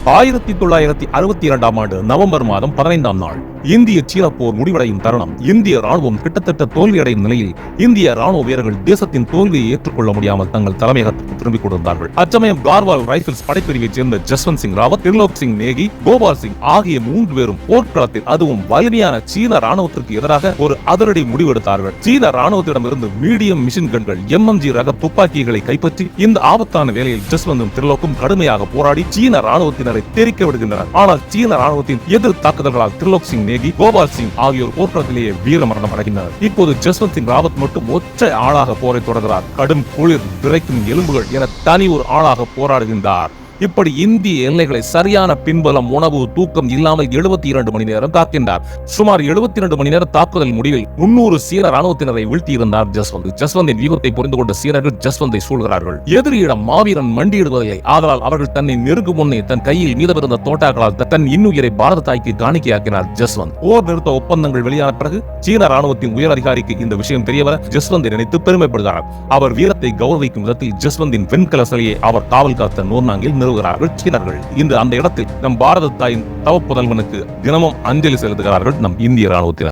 1962 ஆண்டு நவம்பர் மாதம் 15ஆம் நாள் இந்திய சீன போர் முடிவடையும் தருணம். இந்திய ராணுவம் கிட்டத்தட்ட தோல்வியடையும் நிலையில் இந்திய ராணுவ வீரர்கள் தேசத்தின் தோல்வியை ஏற்றுக்கொள்ள முடியாமல் தங்கள் தலைமையகத்துக்கு திரும்பிக் கொண்டிருந்தார்கள். அச்சமயம் கார்வால் ரைபிள்ஸ் படைப்பிரிவைச் சேர்ந்த ஜஸ்வந்த் சிங் ராவத், திரிலோக் சிங் நேகி, கோபால் சிங் ஆகிய 3 பேரும் போர்க்களத்தில், அதுவும் வலிமையான சீன ராணுவத்திற்கு எதிராக ஒரு அதிரடி முடிவெடுத்தார்கள். சீன ராணுவத்திடமிருந்து மீடியம் மிஷின் கன்கள், MMG ரக துப்பாக்கிகளை கைப்பற்றி இந்த ஆபத்தான வேளையில் ஜஸ்வந்தும் திரிலோக்கும் கடுமையாக போராடி சீன ராணுவத்தினரை தெரிக்க விடுகின்றனர். ஆனால் சீன ராணுவத்தின் எதிர் தாக்குதல்களால் திரிலோக் சிங் நேகி, கோபால் சிங் ஆகியோர் போர்க்களத்திலேயே வீரமரணம் அடைகின்றனர். இப்போது ஜஸ்வந்த் சிங் ராவத் மட்டும் ஒற்றை ஆளாக போரை தொடர்கிறார். கடும் குளிர், விரைக்கும் எலும்புகள் என தனி ஒரு ஆளாக போராடுகின்றார். இப்படி இந்திய எல்லைகளை சரியான பின்பலம், உணவு, தூக்கம் இல்லாமல் 72 மணி நேரம் காக்கின்றார். சுமார் 72 மணி நேர தாக்குதல் முடிவில் 300 சீன ராணுவத்தினரை வீழ்த்தியிருந்தார் ஜஸ்வந்த். ஜஸ்வந்தின் வியூகத்தை புரிந்து கொண்ட சீனர்கள் ஜஸ்வந்தை சூழ்கிறார்கள். எதிரியிடம் மாவீரன் மண்டியிடுவதில்லை. ஆதலால் அவர்கள் தன்னை நெருங்கும் முன்னே தன் கையில் மீதமிருந்த தோட்டாக்களால் தன் இன்னுயிரை பாரத தாய்க்கு காணிக்கையாக்கினார் ஜஸ்வந்த். போர் நிறுத்த ஒப்பந்தங்கள் வெளியான பிறகு சீன ராணுவத்தின் உயர் அதிகாரிக்கு இந்த விஷயம் தெரியவர ஜஸ்வந்தை நினைத்து பெருமைப்படுகிறார். அவர் வீரத்தை கௌரவிக்கும் விதத்தில் ஜஸ்வந்தின் வெண்கல சிலையை அவர் காவல் காத்த நோர்னாங்கில் நிறுவுகிறார்கள் சீனர்கள். இன்று அந்த இடத்தில் நம் பாரத தாயின் தவப்புதல்வனுக்கு தினமும் அஞ்சலி செலுத்துகிறார்கள் நம் இந்திய ராணுவத்தினர்.